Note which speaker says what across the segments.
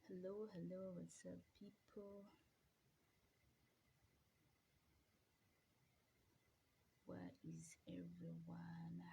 Speaker 1: Hello, what's up, people? What is everyone?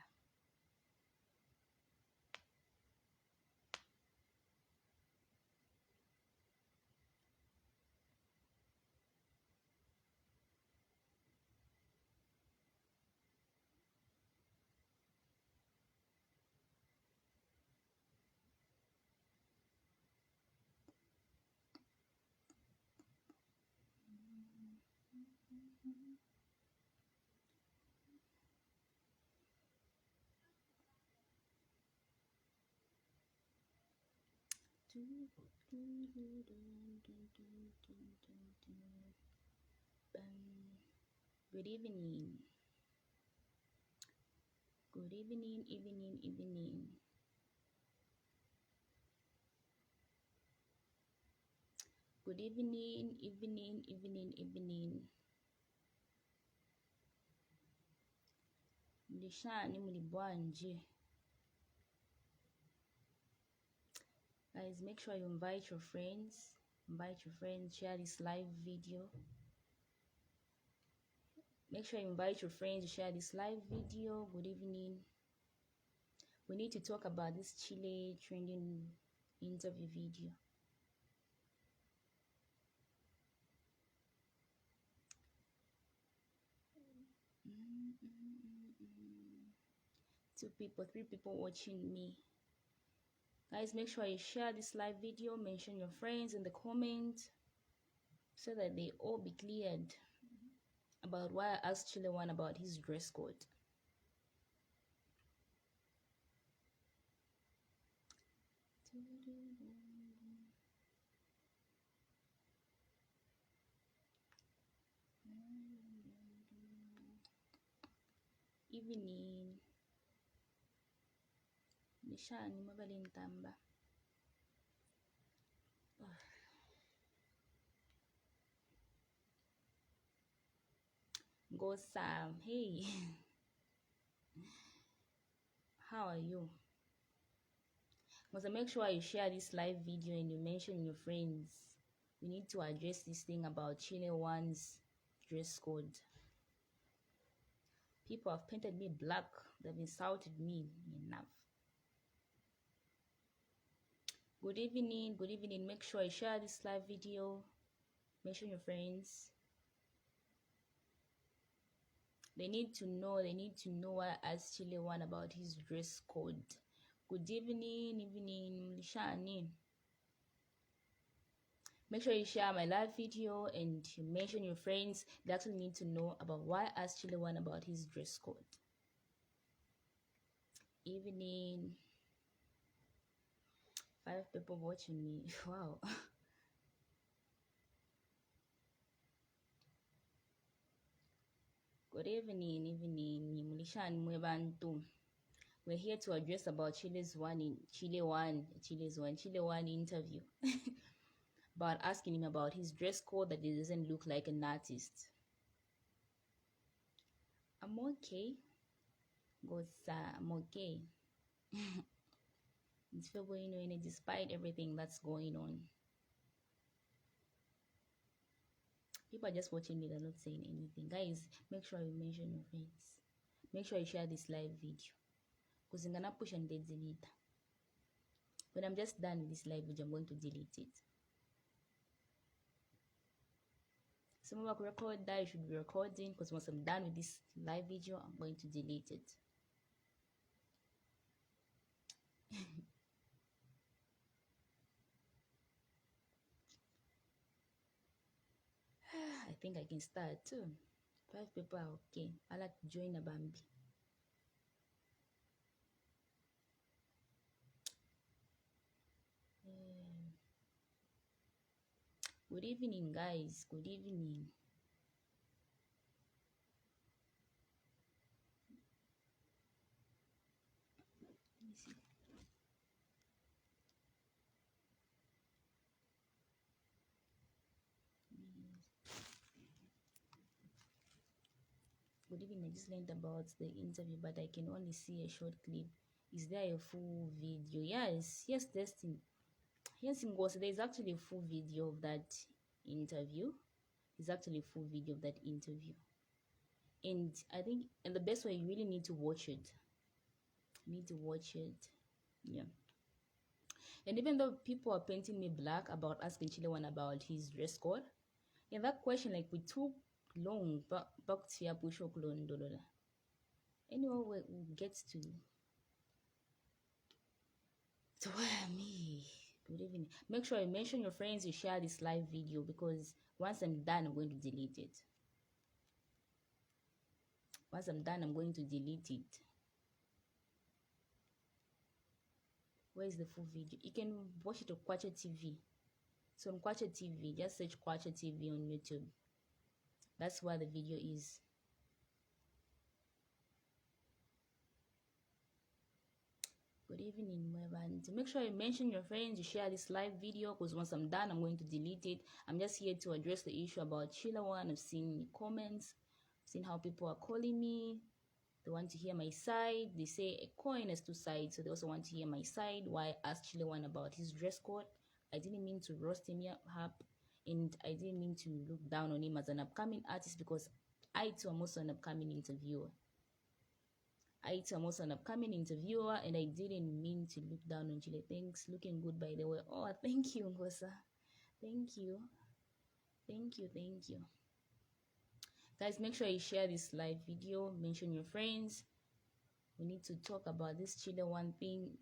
Speaker 1: Good evening. Good evening. Good evening. Mlishani mlibwanje. Guys, make sure you invite your friends. Share this live video. Make sure you invite your friends to share this live video. Good evening. We need to talk about this Chile trending interview video. Two people, three people watching me. Guys, make sure you share this live video. Mention your friends in the comments so that they all be cleared about why I asked Chile One about his dress code. Evening. Mishani mabalintamba. Go Sam. Hey. How are you? Must make sure you share this live video and you mention your friends. We need to address this thing about Chile One's dress code. People have painted me black. They've insulted me enough. Good evening. Make sure you share this live video. Mention your friends. They need to know why I asked Chile One about his dress code. Good evening, Lishani. Make sure you share my live video and you mention your friends. They actually need to know about why I asked Chile One about his dress code. Evening. 5 people watching me. Wow. Good evening, Mulishani Mwebantu. We're here to address about Chile One interview. About asking him about his dress code that he doesn't look like an artist. I'm okay. I'm okay. It's still going on despite everything that's going on. People are just watching me, they're not saying anything. Guys, make sure you mention your friends. Make sure you share this live video. Because I'm gonna push and delete. When I'm just done with this live video, I'm going to delete it. Some of record that you should be recording, because once I'm done with this live video, I'm going to delete it. I think I can start too. 5 people are okay. I like to join a Bambi. Good evening, guys. Good evening. Let me see. Good evening. I just learned about the interview, but I can only see a short clip. Is there a full video? Yes, Destiny. Yes, in Ngozi, there's actually a full video of that interview. There's actually a full video of that interview. And I think, and the best way, you really need to watch it. You need to watch it. Yeah. And even though people are painting me black about asking Chile One about his dress code, in that question, like, we took long, but anyway, we get to where me. Good evening. Make sure you mention your friends, you share this live video, because once I'm done, I'm going to delete it. Once I'm done, I'm going to delete it. Where is the full video? You can watch it on Kwacha TV. So on Kwacha TV, just search Kwacha TV on YouTube. That's where the video is. Good evening, everyone. So make sure you mention your friends, you share this live video, because once I'm done, I'm going to delete it. I'm just here to address the issue about Chile One. I've seen comments, I've seen how people are calling me. They want to hear my side. They say a coin has two sides, so they also want to hear my side. Why I asked Chile One about his dress code. I didn't mean to roast him up, and I didn't mean to look down on him as an upcoming artist, because I too am also an upcoming interviewer. I'm also an upcoming interviewer, and I didn't mean to look down on Chile. Thanks, looking good by the way. Oh, thank you, Ngosa. Thank you. Thank you, thank you. Guys, make sure you share this live video, mention your friends. We need to talk about this Chile One thing.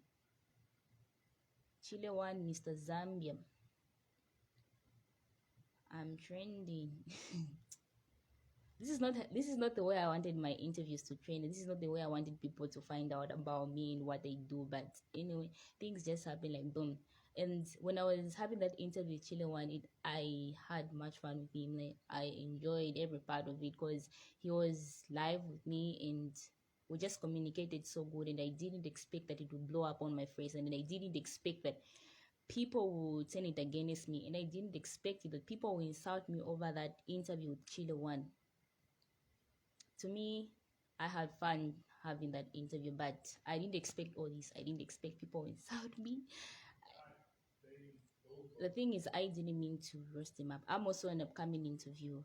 Speaker 1: Chile One, Mr. Zambia. I'm trending. This is not the way I wanted my interviews to trend. This is not the way I wanted people to find out about me and what I do. But anyway, things just happen like boom. And when I was having that interview with Chile One, I had much fun with him. Like, I enjoyed every part of it, because he was live with me and we just communicated so good. And I didn't expect that it would blow up on my face, and I didn't expect that people would turn it against me, and I didn't expect it that people would insult me over that interview with Chile One. To me, I had fun having that interview, but I didn't expect all this. I didn't expect people to insult me. The thing is, I didn't mean to roast him up. I'm also an upcoming interviewer.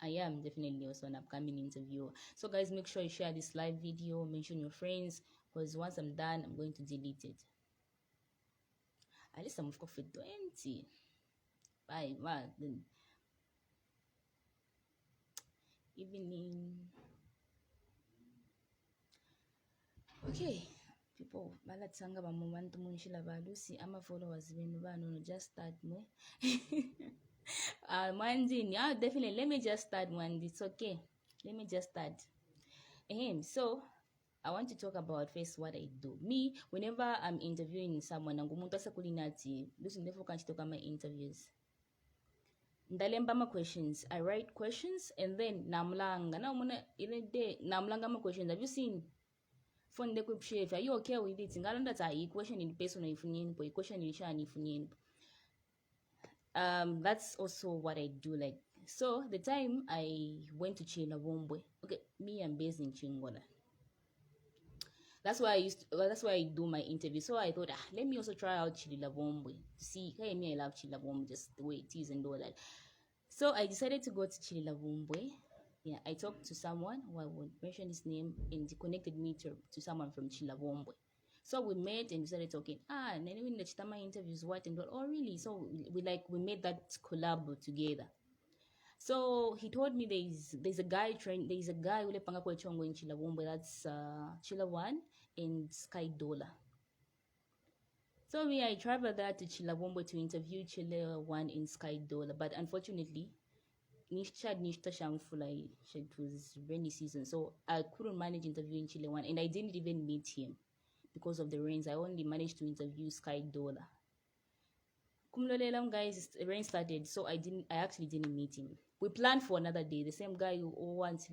Speaker 1: I am definitely also an upcoming interviewer. So guys, make sure you share this live video, mention your friends, because once I'm done, I'm going to delete it. At least I'm for 20. Bye, then evening. Okay, people, balatsanga ba mubantu munshila balusi ama followers benu bano just start me. Manzi, yeah, definitely. Let me just start one. It's okay. Let me just start. So I want to talk about first what I do. Me, whenever I'm interviewing someone, ngumuntu asakulinati, listen therefore can't talk about my interviews. Ndalemba ma questions. I write questions and then namlanga. Now in a day namlanga ma questions. Have you seen? Phone the chef, are you okay with it? Ngalanda ta question in person ifunyen po, question in shani ifunyen. That's also what I do. Like, so the time I went to Chile One, okay, me, I'm based in Chingola. That's why I do my interview. So I thought, let me also try out Chile One to see. Hey, me, I love Chile One just the way it is and all that. So I decided to go to Chile One. Yeah, I talked to someone who I won't mention his name, and he connected me to someone from Chile One. So we met and we started talking. And then when the Chitama interviews, what and what? Oh, really? So we made that collab together. So he told me there's a guy ule panga kwa chongo in Chile One. That's Chile One and Sky Dollar. So I traveled there to Chile One to interview Chile One and Sky Dollar, but unfortunately, it was rainy season, so I couldn't manage interviewing Chile One, and I didn't even meet him because of the rains. I only managed to interview Sky Dollar. Kumlolelam guys, the rain started, so I actually didn't meet him. We planned for another day. The same guy who wants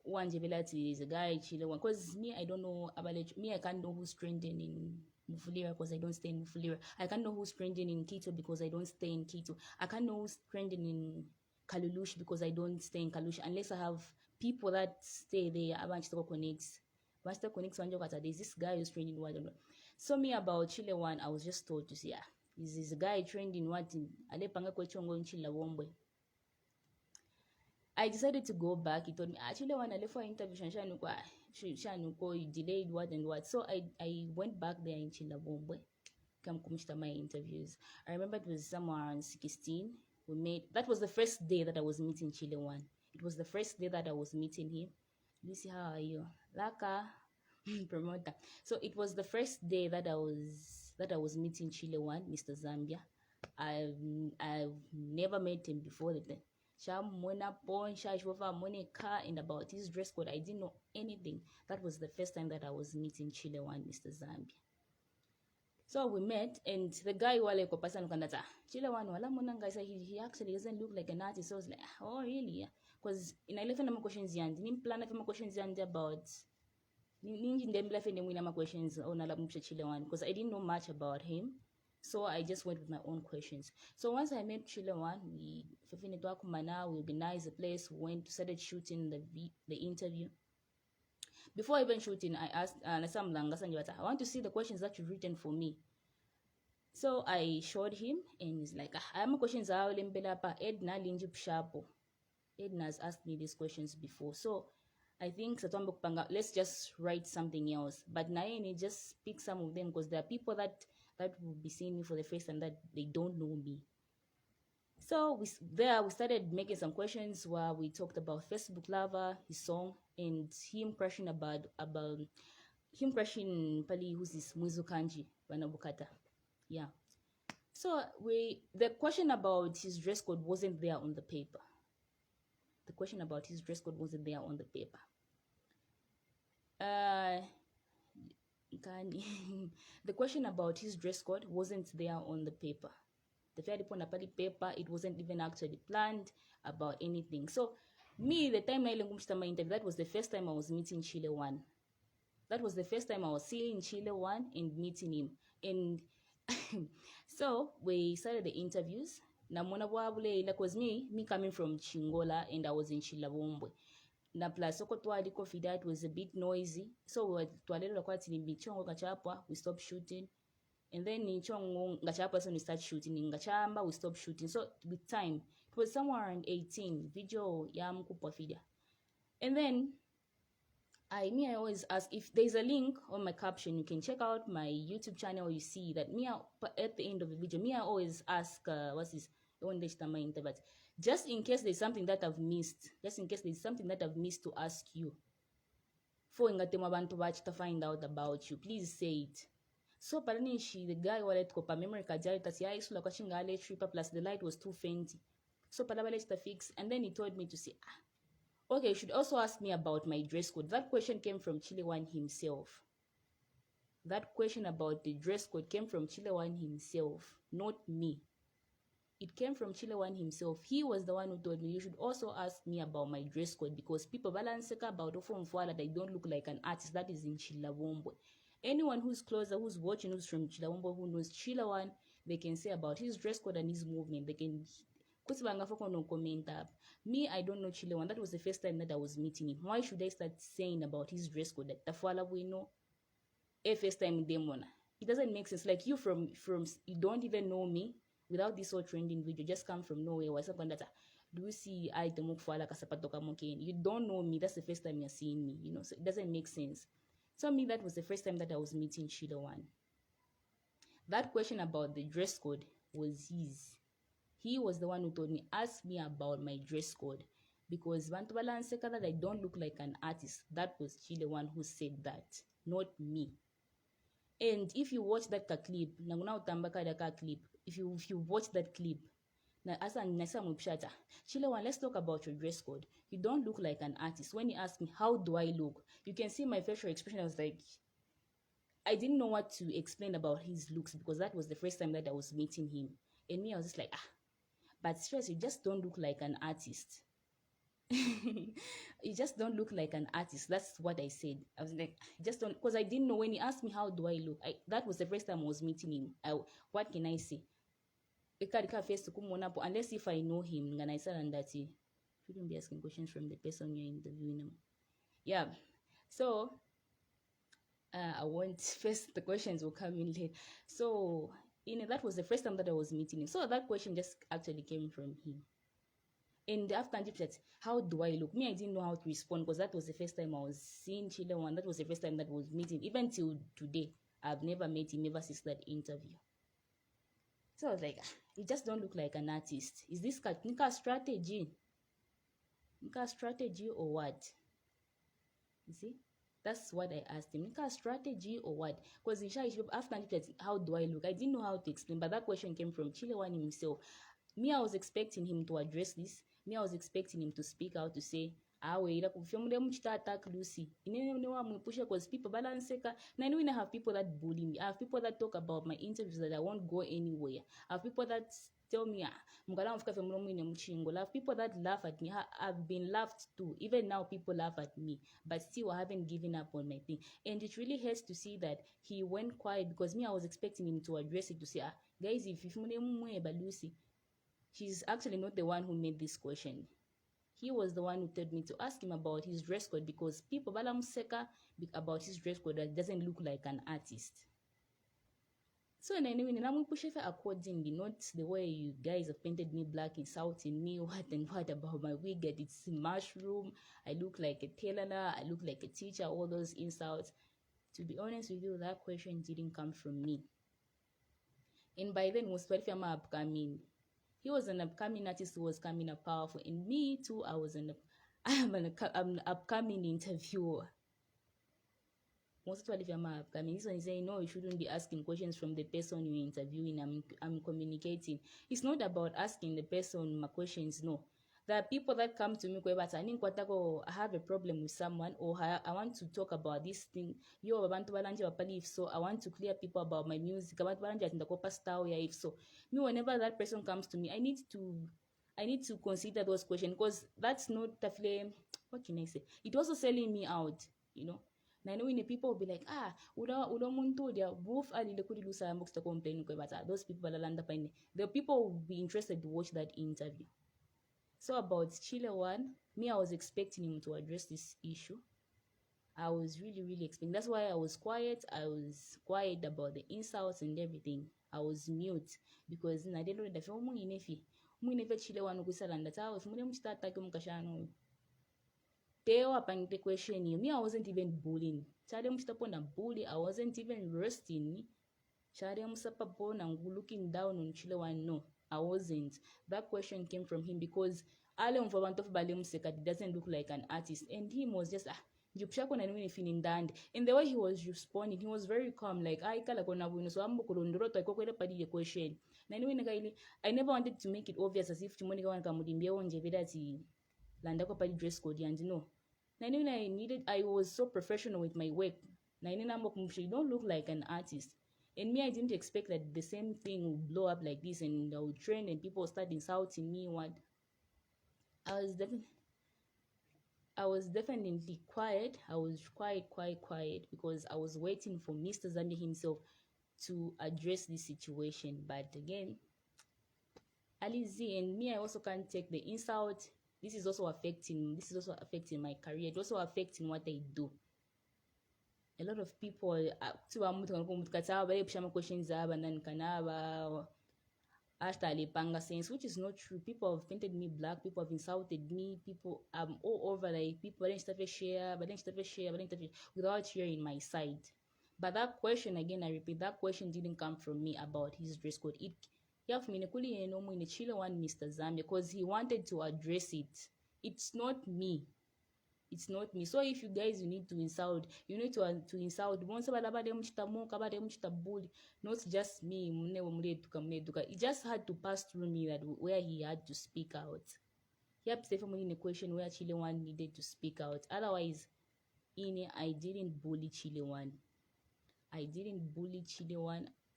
Speaker 1: one Jebelati is a guy Chile One. Because me, I don't know about me. I can't know who's trending in Mufulira because I don't stay in Mufulira. I can't know who's trending in Quito because I don't stay in Quito. I can't know who's trending in Kalulush because I don't stay in Kalulush unless I have people that stay there. There's this guy who's trending. I don't know. So me about Chile One, I was just told to say, is this guy trained in what in Alepanga Kwechongo in Chile Wombwe. I decided to go back. He told me, Chile One Alefa interview Shanuko, you delayed what and what. So I went back there in Chile Wombwe. Come to my interviews. I remember it was somewhere around 16. That was the first day that I was meeting Chile One. It was the first day that I was meeting him. Lucy, how are you? Laka. Promoter. So it was the first day that I was meeting Chile One, Mr. Zambia. I've never met him before then. And about his dress code, I didn't know anything. That was the first time that I was meeting Chile One, Mr. Zambia. So we met, and the guy wale ko pasan kanata Chile One wala mona guy said he actually doesn't look like an artist. So I was like, oh really? Because in I left my questions and plan my questions and about questions on Chile One because I didn't know much about him. So I just went with my own questions. So once I met Chile One, we organized the place, started shooting the interview. Before even shooting, I asked I want to see the questions that you've written for me. So I showed him, and he's like, I'm questions Edna Linji Pshapo. Edna has asked me these questions before. So I think let's just write something else. But Naini just pick some of them because there are people that will be seeing me for the first time that they don't know me. So we started making some questions where we talked about Facebook Lover, his song, and him crushing Pali, who's this Mwizu Kanji, Wanabukata. Yeah. So the question about his dress code wasn't there on the paper. The question about his dress code wasn't there on the paper. The question about his dress code wasn't there on the paper. The paper, it wasn't even actually planned about anything. So me, the time I my interview, that was the first time I was meeting Chile One. That was the first time I was seeing Chile One and meeting him. And so we started the interviews. Like was me coming from Chingola, and I was in Chilawombwe. Na plus it was a bit noisy. So we stopped shooting. And then in Chongo, we start shooting. In Gachamba, we stopped shooting. So with time, it was somewhere around 18. Video yam kupafida. And then I always ask if there's a link on my caption, you can check out my YouTube channel. You see that at the end of the video, I always ask what's this but just in case there's something that I've missed, to ask you. For to find out about you, please say it. So the guy wallet kopa memory card tripa plus the light was too faint. So to fix, and then he told me to say, okay, you should also ask me about my dress code. That question came from Chile One himself. That question about the dress code came from Chile One himself, not me. It came from Chile One himself. He was the one who told me you should also ask me about my dress code because people balance about that I don't look like an artist that is in Chilawombwe. Anyone who's closer, who's watching, who's from Chilawombwe, who knows Chile One, they can say about his dress code and his movement. They can comment up. Me, I don't know Chile One. That was the first time that I was meeting him. Why should I start saying about his dress code? That we know first time demona. It doesn't make sense. Like you from you don't even know me. Without this whole trending video, just come from nowhere. Do you see you don't know me? That's the first time you're seeing me, so it doesn't make sense. So me, that was the first time that I was meeting Chile One. That question about the dress code was his. He was the one who told me, ask me about my dress code. Because that I don't look like an artist. That was Chile One who said that, not me. And if you watch that clip, if you watch that clip, Chile One, let's talk about your dress code. You don't look like an artist. When you ask me, how do I look? You can see my facial expression. I was like, I didn't know what to explain about his looks because that was the first time that I was meeting him. And me, I was just like, but seriously, you just don't look like an artist. You just don't look like an artist. That's what I said. I was like, just don't, because I didn't know. When he asked me how do I look, that was the first time I was meeting him. What can I say? Unless if I know him, and I said that you shouldn't be asking questions from the person you're interviewing him. Yeah. So I won't first, the questions will come in late. So that was the first time that I was meeting him. So that question just actually came from him. And the Afghan tip said, how do I look? Me, I didn't know how to respond because that was the first time I was seeing Chile One. That was the first time that I was meeting. Even till today, I've never met him ever since that interview. So I was like, you just don't look like an artist. Is this Nika strategy? Nika strategy or what? You see? That's what I asked him. Nika strategy or what? Because after how do I look? I didn't know how to explain, but that question came from Chile One himself. Me, I was expecting him to address this. Me, I was expecting him to speak out to say, ila kufyomule mchita attack Lucy. Because people balanceka. Now I have people that bully me. I have people that talk about my interviews that I won't go anywhere. I have people that tell me, I have people that laugh at me. I've been laughed too. Even now, people laugh at me. But still, I haven't given up on my thing. And it really hurts to see that he went quiet because me, I was expecting him to address it to say, guys, if Lucy, he's actually not the one who made this question. He was the one who told me to ask him about his dress code because people balamuseka about his dress code that doesn't look like an artist. So anyway, I'm pushing accordingly, not the way you guys have painted me black, insulting me, what and what about my wig, that it's mushroom, I look like a tailor, I look like a teacher, all those insults. To be honest with you, that question didn't come from me. And by then, was upcoming. He was an upcoming artist who was coming up powerful. And me too, I am an upcoming interviewer. Most of them are upcoming. This one is saying, no, you shouldn't be asking questions from the person you're interviewing. I'm communicating. It's not about asking the person my questions, no. There are people that come to me, I have a problem with someone, or I want to talk about this thing. If so, I want to clear people about my music. If so, me, whenever that person comes to me, I need to consider those questions because that's not the flame. What can I say? It also selling me out, you know. Now, when the people will be like, those people the people will be interested to watch that interview. So about Chile One, me, I was expecting him to address this issue. I was really expecting. That's why I was quiet. I was quiet about the insults and everything. I was mute because I didn't know the film. Chile One kusalanda tawo fumule mchitata kumkashano. Teo apangite question you. Me, I wasn't even bullying. Chade mchitapona bully. I wasn't even roasting. Chade msapapona looking down on Chile One. No, I wasn't. That question came from him because Ale doesn't look like an artist, and him was just and the way he was responding, he was very calm, like I question. I never wanted to make it obvious as if dress code and no. I was so professional with my work. You don't look like an artist. And me, I didn't expect that the same thing would blow up like this and I would trend and people start insulting me. What? I was definitely quiet. I was quiet because I was waiting for Mr. Zambia himself to address this situation. But again, Alizi and me, I also can't take the insult. This is also affecting my career. It's also affecting what I do. A lot of people questions sense, which is not true. People have painted me black, people have insulted me, people all over, like people share without sharing my side. But that question, again, I repeat, that question didn't come from me about his dress code. It in Chile One Mr. Zambia because he wanted to address it. It's not me. So if you guys you need to insult not just me. It just had to pass through me that where he had to speak out. He had to say in a question where Chile One needed to speak out. Otherwise, I didn't bully Chile One.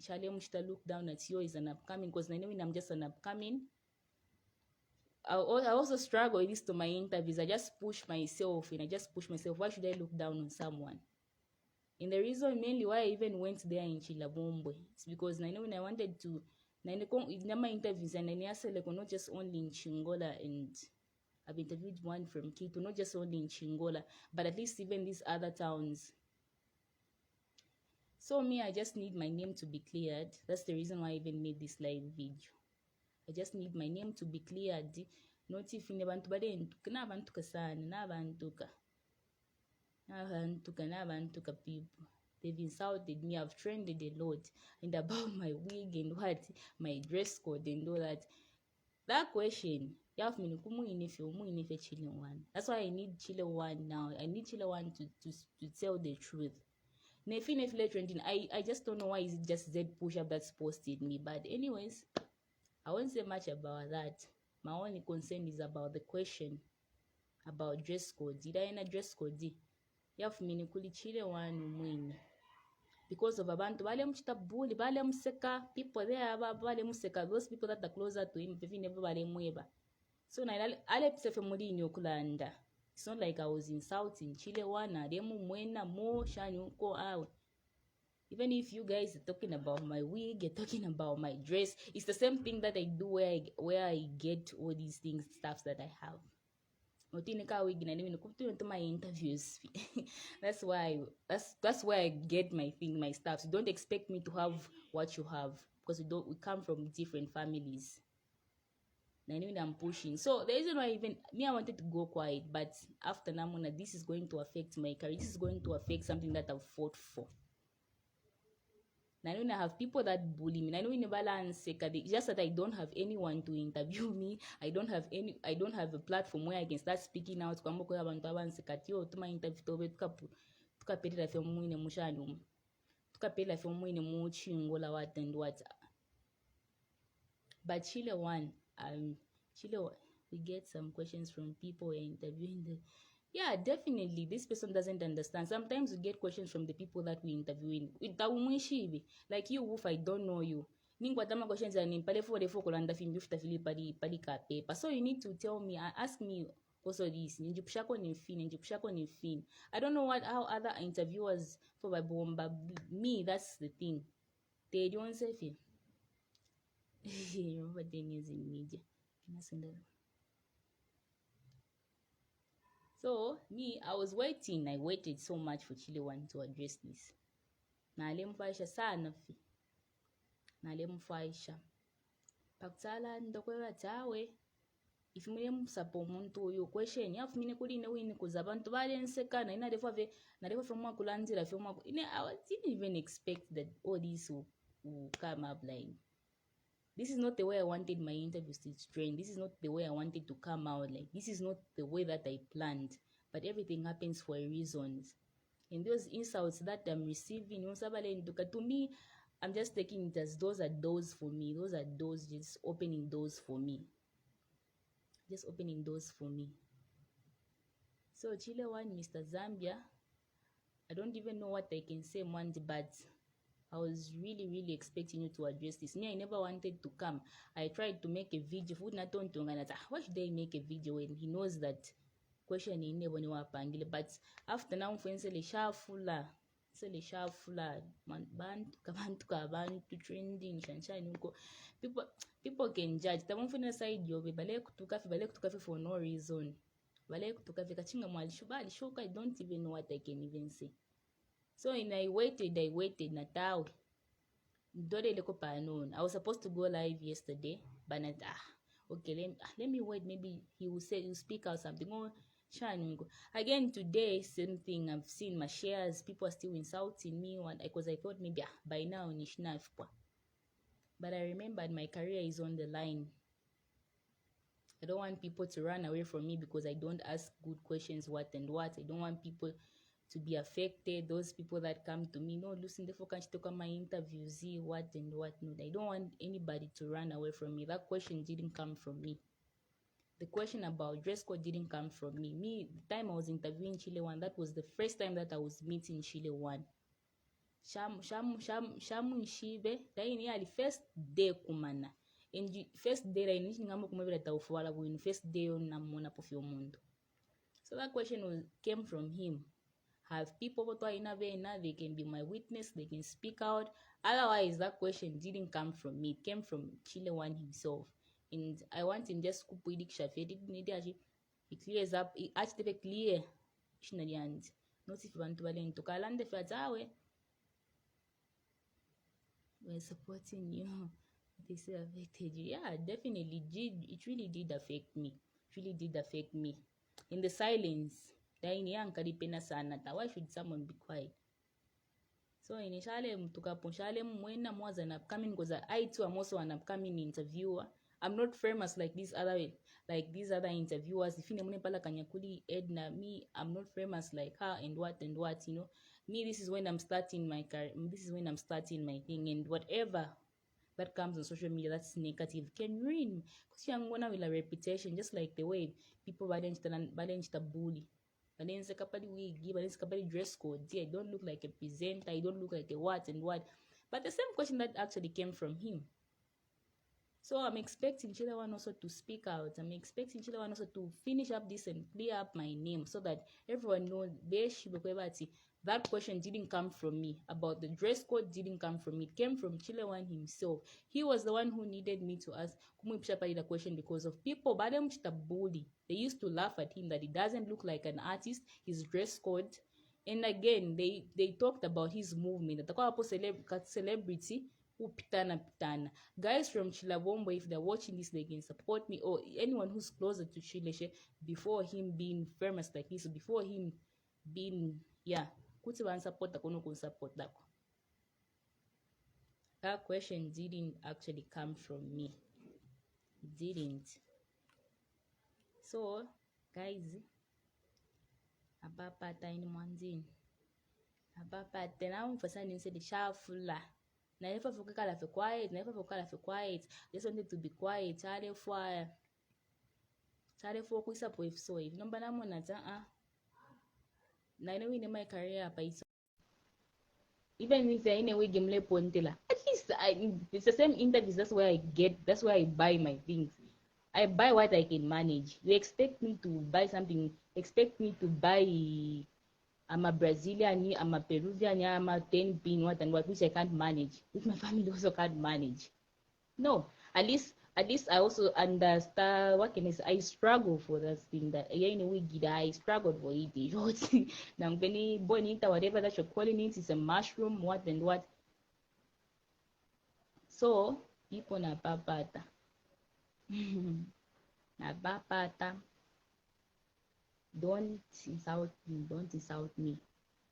Speaker 1: Chale Mushta look down at you as an upcoming because I know when I'm just an upcoming. I also struggle with this to my interviews. I just push myself. Why should I look down on someone? And the reason mainly why I even went there in Chilabombo, it's because I know when I wanted to, in my interviews, and I select not just only in Chingola, and I've interviewed one from Quito, not just only in Chingola, but at least even these other towns. So me, I just need my name to be cleared. That's the reason why I even made this live video. I just need my name to be cleared. Not if in abantu badentuka n'abantuka sana n'abantuka people. They've insulted me. I've trended a lot and about my wig and what my dress code and all that. That question, you have me Chile One. That's why I need Chile One now. I need Chile One to tell the truth. Nefi trending. I just don't know why is it just Z push up that's posted me. But anyways, I won't say much about that. My only concern is about the question about dress code. Did I in a dress code? You have me Chile One mwini. Because of abantu bale mchita bully, bale mseka, people there bale mseka, those people that are closer to him, if never bale mweba. So na ale psefe muri nyokulanda. It's not like I was insulting Chile One, demu mwena mo shanyu ko awe. Even if you guys are talking about my wig, you're talking about my dress, it's the same thing that I do where I get all these things, stuffs that I have. My interviews. That's where I get my stuff. So don't expect me to have what you have, because we come from different families. I'm pushing. So the reason why even me I wanted to go quiet, but after Namona, this is going to affect my career. This is going to affect something that I've fought for. I have people that bully me. I know in a balance, just that I don't have anyone to interview me. I don't have a platform where I can start speaking out. But Chile One, we get some questions from people interviewing yeah, definitely. This person doesn't understand. Sometimes we get questions from the people that we interviewing. Like you, Wolf, I don't know you. Questions so you need to tell me, ask me also this. I don't know how other interviewers for my bomb, but me, that's the thing. They don't say remember Daniels in media. So me, I was waiting. I waited so much for Chile One to address this. Na alimfaisha sana fi. Na alimfaisha. Paktala ndokwewa tawe. If mwe musapo muntu yo question, yafu mine kuli ne wini kuzabantu bale nseka na ina defo from kulanzira from I didn't even expect that all this will come up like. This is not the way I wanted my interviews to trend. This is not the way I wanted to come out. Like, this is not the way that I planned. But everything happens for a reason. And those insults that I'm receiving, to me, I'm just taking it as those are doors for me. Those are doors, just opening doors for me. Just opening doors for me. So, Chile One, Mr. Zambia, I don't even know what I can say, but I was really expecting you to address this. Me, I never wanted to come. I tried to make a video. Why should I make a video when he knows that question in never knew but after now le shafula bantu trending people can judge. Tamufuna side yo bale kutuka for no reason. Bale kutuka kachinga mwalishuba shoka. I don't even know what I can even say. So I waited Natal. I was supposed to go live yesterday, but okay, let me wait. Maybe he'll speak out something. Oh, again today, same thing. I've seen my shares. People are still insulting me because I thought maybe by now but I remembered my career is on the line. I don't want people to run away from me because I don't ask good questions. What and what? I don't want people to be affected. Those people that come to me, no, listen, the can't talk on my interviews, see what and what. No, I don't want anybody to run away from me. That question didn't come from me. The question about dress code didn't come from me. The time I was interviewing Chile One, that was the first time that I was meeting Chile One. Shamu Nshibe, the first day kumana. And the first day I need to kumabira taufuala in first day on namona pofio mundo. So that question came from him. Have people they can be my witness, they can speak out. Otherwise, that question didn't come from me. It came from Chile One himself. And I want him just to put it clears up, it actually clear. Not if you want to kalande fatawe. were supporting you. They say affected you. Yeah, definitely did. It really did affect me. It really did affect me. In the silence, why should someone be quiet? So initially tukaponshale mwena mwaza an upcoming, because I too am also an upcoming interviewer. I'm not famous like these other interviewers. If you know pala kanyakuli Edna, me, I'm not famous like her and what, you know. Me, this is when I'm starting my career. This is when I'm starting my thing, and whatever that comes on social media that's negative can ruin, because you're gonna with a reputation, just like the way people balance the bully. But then kapali wig, but then kapali dress code. Yeah, I don't look like a presenter, I don't look like a what and what. But the same question that actually came from him. So I'm expecting Chile One also to speak out. I'm expecting Chile One also to finish up this and clear up my name, so that everyone knows that question didn't come from me. About the dress code didn't come from me. It came from Chile One himself. He was the one who needed me to ask the question, because of people. But bully. They used to laugh at him that he doesn't look like an artist. His dress code. And again, they talked about his movement. Celebrity pitana. Guys from Chile One, if they're watching this, they can support me, or anyone who's closer to Chile before him being famous like this, before him being, yeah, kuti van support kono kun support dako. That question didn't actually come from me. It didn't. So guys, abapata ini mwanzini, abapata na umfasa ninse the shafula. Na if I forget for quiet, never forget for quiet. Just wanted to be quiet. Tare for kuisa po if so. If number na mo na na ina win my career pa iso. Even if I anyway gimle pontela. At least it's the same interviews. That's where I buy my things. I buy what I can manage. You expect me to buy something? Expect me to buy? I'm a Brazilian, I'm a Peruvian, I'm a 10 pin, what and what, which I can't manage, which my family also can't manage. No, at least I also understand. What can I say? I struggle for that thing that I struggled for it. Now bonita, whatever that you're calling it, is a mushroom, what and what. So people na papata. Na papata. Don't insult me. Don't insult me.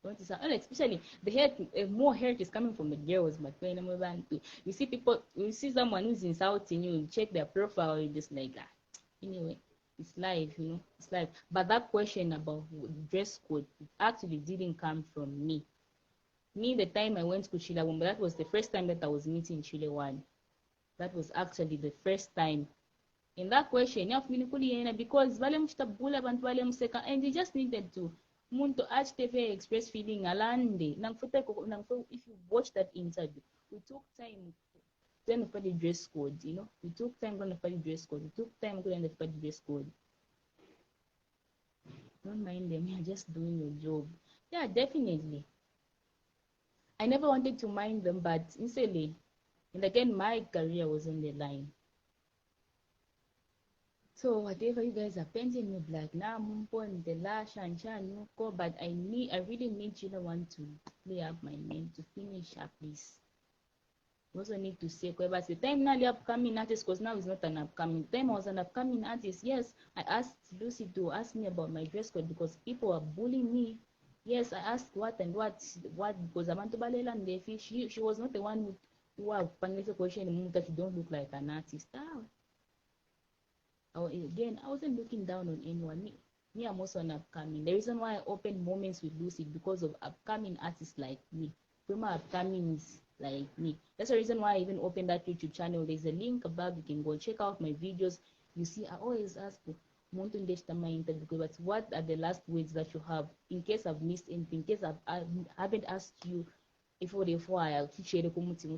Speaker 1: Don't insult. And especially the hate. More hate is coming from the girls. But when you see people, you see someone who's insulting you, you check their profile, you just like that. Anyway, it's life, you know. It's life. But that question about dress code actually didn't come from me. Me, the time I went to Chile One, that was the first time that I was meeting Chile One. That was actually the first time. In that question, because and they just needed to muntu HTV express feeling alande. If you watch that interview, we took time to find the dress code, you know. We took time to find the dress code. We took time to find the dress code. Don't mind them, you're just doing your job. Yeah, definitely. I never wanted to mind them, but instantly, and again, my career was on the line. So whatever you guys are painting me black now, the lash and but I really need Chile One to clear up my name, to finish up this. Also need to say but the time now the upcoming artist, because now it's not an upcoming time. I was an upcoming artist. Yes, I asked Lucy to ask me about my dress code because people are bullying me. Yes, I asked what because Amanto Balela and she was not the one who the question that you don't look like an artist. Again, I wasn't looking down on anyone. Me, I'm also an upcoming. The reason why I opened Moments with Lucy because of upcoming artists like me. Prima upcomings like me. That's the reason why I even opened that YouTube channel. There's a link above. You can go check out my videos. You see, I always ask my interview, but what are the last words that you have? In case I've missed anything, in case I haven't asked you if I'll share the community,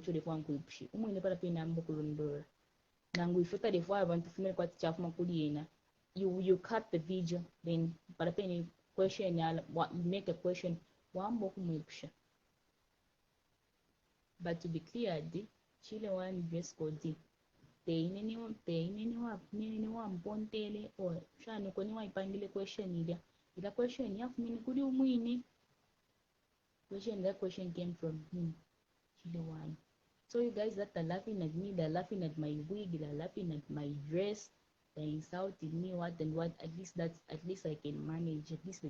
Speaker 1: nangu ifuta the fire abantu fumene kwa chafu makuli yena. You cut the video, then parapeni question you make a question wambo kumwepusha. But to be clear, the Chile One dress code te ineni wa mpontele or shano koni wa ipangile question ila question ya fumene kuli umwini question. That question came from him, Chile One. So you guys that are laughing at me, they're laughing at my wig, they're laughing at my dress, they're insulting me, what and what. At least I can manage. At least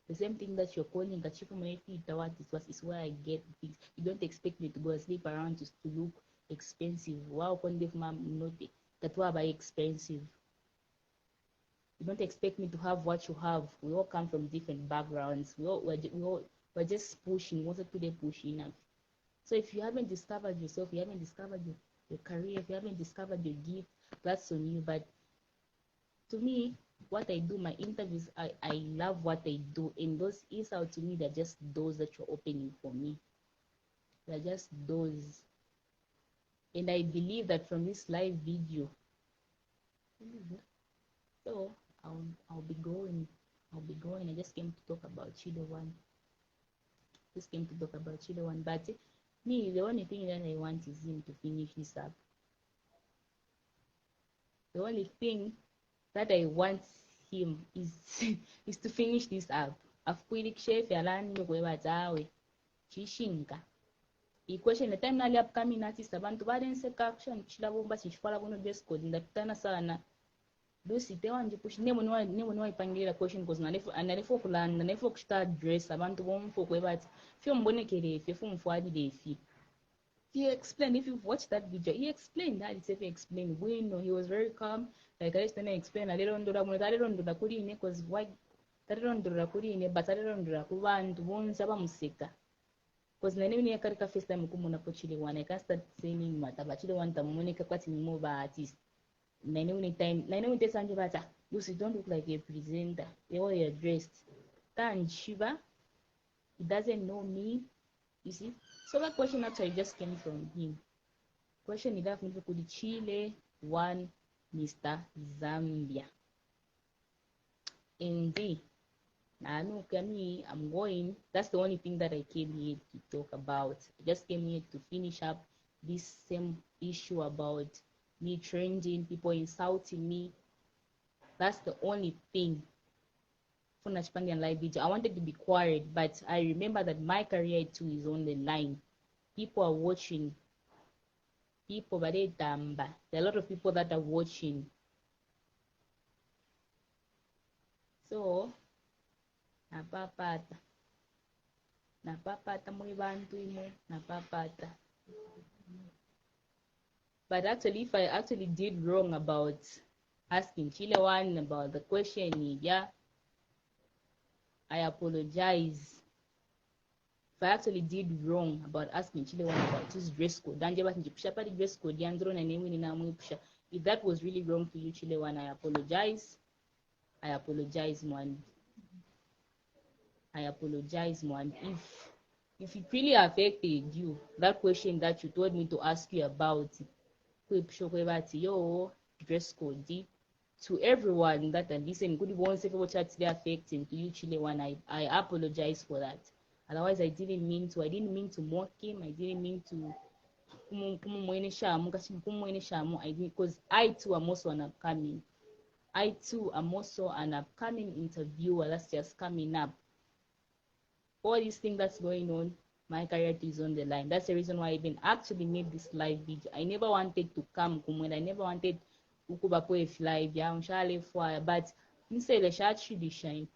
Speaker 1: the same thing that you're calling that you my feet what it was is where I get things. You don't expect me to go and sleep around to look expensive. Wow, mom not that why buy expensive. You don't expect me to have what you have. We all come from different backgrounds. We're just pushing. Wanted to they pushing enough. So if you haven't discovered yourself, you haven't discovered your career, if you haven't discovered your gift, that's on you. But to me, what I do, my interviews, I love what I do. And those insults to me, they're just doors that you're opening for me. They're just doors. And I believe that from this live video, so I'll be going. I just came to talk about Chile One. But me, the only thing that I want is him to finish this up. The only thing that I want him is is to finish this up. Afuilikishefe alani kwebatawe chishinga. Equation the time nali upcoming artist abantu badenseka action chilabomba chichifala kuno dress code ndapitana sana. Lucy tewanje push nemo no ipangira question because nalefo kulanda nalefo kushita dress abantu bomfo kwebati fyo mbonekere fyo mfwadile fi. He explained, if you've watched that video, he explained that itself explained bueno, he was very calm. Like I just explain a little on the kurine because why that on the kurine but I don't do kubantu bonse abamuseka. Because na nini yakarika first time kumuna po Chile One, I can't start saying mata but Chile One tamumoneka kwati ni mo ba artist. Na nini tesanje bata, you don't look like a presenter. They all are dressed. Tan Shiva, he doesn't know me. You see, so that question actually just came from him. Question is that could Chile One Mr. Zambia. Indeed, I'm going. That's the only thing that I came here to talk about. I just came here to finish up this same issue about me trending, people insulting me. That's the only thing. Live video. I wanted to be quiet, but I remember that my career too is on the line. People are watching. People, but there are a lot of people that are watching. So, napapata muri bantu imo, napapata. But actually, if I actually did wrong about asking Chile One about the question, yeah, I apologize. If I actually did wrong about asking Chile One about his dress code, if that was really wrong to you, Chile One, I apologize. I apologize, man. If it really affected you, that question that you told me to ask you about, yo, dress code, to everyone that are listening, could you say what actually affecting to you, Chile One? I apologize for that. Otherwise, I didn't mean to mock him. I didn't mean to. Because I too am also an upcoming interviewer that's just coming up. All these things that's going on, my career is on the line. That's the reason why I even actually made this live video. I never wanted to come, I never wanted live, but instead of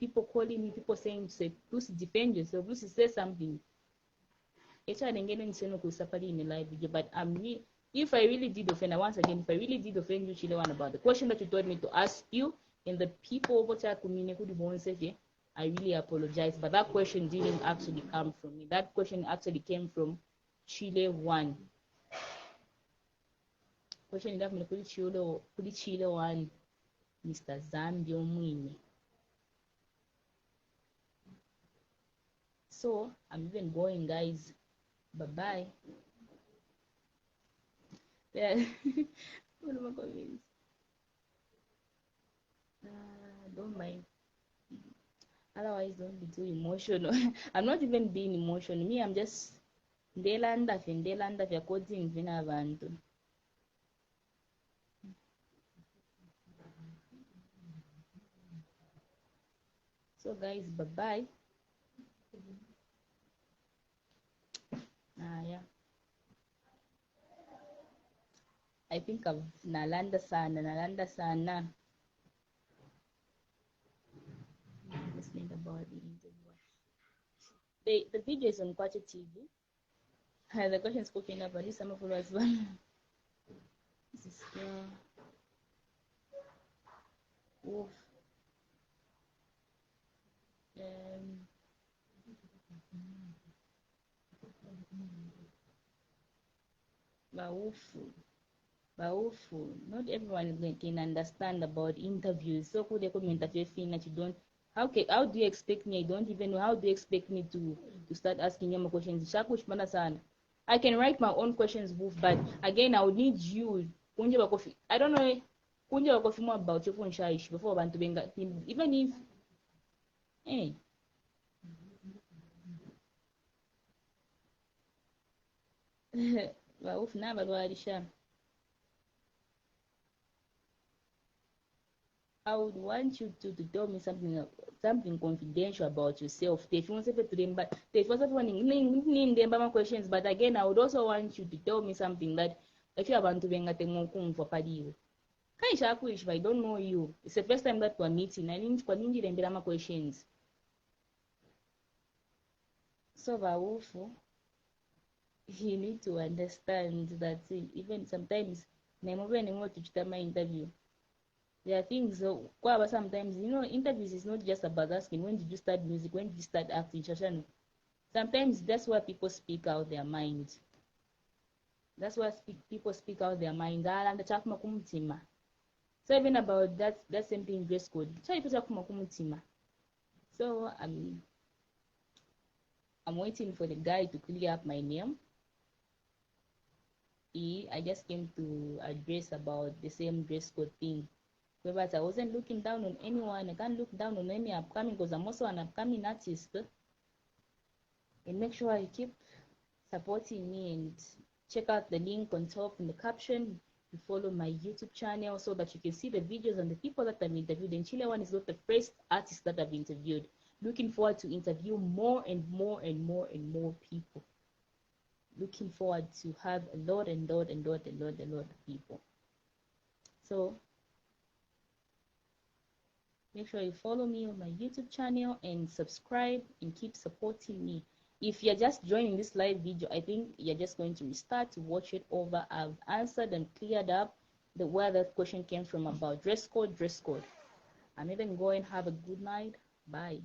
Speaker 1: people calling me, people saying, Lucy, defend yourself, Lucy, say something. But if I really did offend, if I really did offend you, Chile One, about the question that you told me to ask you, and the people I really apologize. But that question didn't actually come from me. That question actually came from Chile One. Question is that Chile One, Mr. Zambia Mwini. So I'm even going, guys. Bye-bye. Yeah. What am I going? Don't mind. Otherwise, don't be too emotional. I'm not even being emotional. Me, I'm just ndelanda vya coding vina abantu. So guys, bye-bye. Yeah. I think I've nalanda sana. Listening about the interview. The video is on Kwacha TV. The question is popping up, at least some of us one. This is Wolf. Bawufu. Not everyone can understand about interviews. So could they come interview thing that you don't. How do you expect me? I don't even know. How do you expect me to start asking you more questions? I can write my own questions, but again, I would need you. I don't know. Kunja coffee more about your phone shaish before want to bring even if eh. Bawufu na balwarisha. I would want you to tell me something confidential about yourself. If you want to remember, if you want questions, but again, I would also want you to tell me something that if you want to bring for padiwe. If I don't know you, it's the first time that we're meeting. I need to questions. So Bawufu, you need to understand that even sometimes my interview. There are things sometimes, interviews is not just about asking when did you start music, when did you start acting. Sometimes that's where people speak out their mind. That's why people speak out their mind. So even about that same thing, dress code. So I'm waiting for the guy to clear up my name. I just came to address about the same dress code thing. But I wasn't looking down on anyone. I can't look down on any upcoming because I'm also an upcoming artist. And make sure you keep supporting me and check out the link on top in the caption. You follow my YouTube channel so that you can see the videos and the people that I've interviewed. And Chile One is not the first artist that I've interviewed. Looking forward to interview more and more and more and more people. Looking forward to have a lot of people. So make sure you follow me on my YouTube channel and subscribe and keep supporting me. If you're just joining this live video, I think you're just going to restart to watch it over. I've answered and cleared up where that question came from about dress code. I'm even going. Have a good night. Bye.